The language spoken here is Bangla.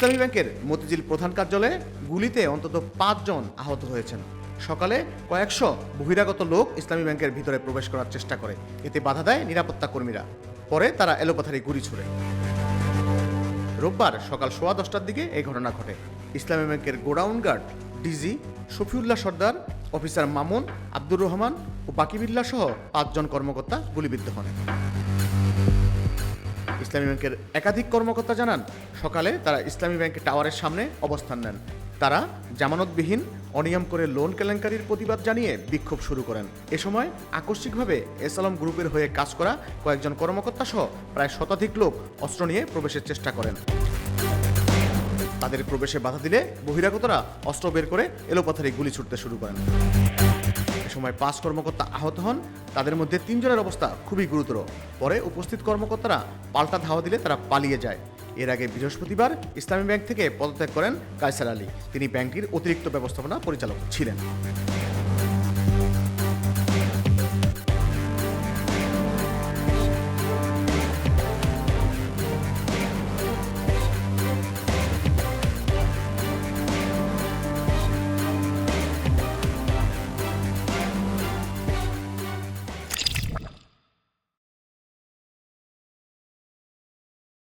ইসলামী ব্যাংকের মতিঝিল প্রধান কার্যালয়ে গুলিতে অন্তত 5 জন আহত হয়েছেন। সকালে কয়েকশো বহিরাগত লোক ইসলামী ব্যাংকের ভিতরে প্রবেশ করার চেষ্টা করে, এতে বাধা দেয় নিরাপত্তা কর্মীরা। পরে তারা এলোপাথারি গুলি ছুড়ে। রোববার সকাল 10:15টার দিকে এই ঘটনা ঘটে। ইসলামী ব্যাংকের গোডাউন গার্ড ডিজি শফিউল্লাহ সর্দার, অফিসার মামুন, আব্দুর রহমান ও বাকিবিল্লাহ সহ 5 জন কর্মকর্তা গুলিবিদ্ধ হন। ইসলামী ব্যাংকের একাধিক কর্মকর্তা জানান, সকালে তারা ইসলামী ব্যাংকের টাওয়ারের সামনে অবস্থান নেন। তারা জামানতবিহীন অনিয়ম করে লোন কেলেঙ্কারির প্রতিবাদ জানিয়ে বিক্ষোভ শুরু করেন। এ সময় আকস্মিকভাবে এস আলম গ্রুপের হয়ে কাজ করা কয়েকজন কর্মকর্তা সহ প্রায় শতাধিক লোক অস্ত্র নিয়ে প্রবেশের চেষ্টা করেন। তাদের প্রবেশে বাধা দিলে বহিরাগতরা অস্ত্র বের করে এলোপাথারি গুলি ছুটতে শুরু করেন। এ সময় 5 কর্মকর্তা আহত হন, তাদের মধ্যে 3 জনের অবস্থা খুবই গুরুতর। পরে উপস্থিত কর্মকর্তারা পাল্টা ধাওয়া দিলে তারা পালিয়ে যায়। এর আগে বৃহস্পতিবার ইসলামী ব্যাংক থেকে পদত্যাগ করেন কায়সার আলী। তিনি ব্যাংকটির অতিরিক্ত ব্যবস্থাপনা পরিচালক ছিলেন।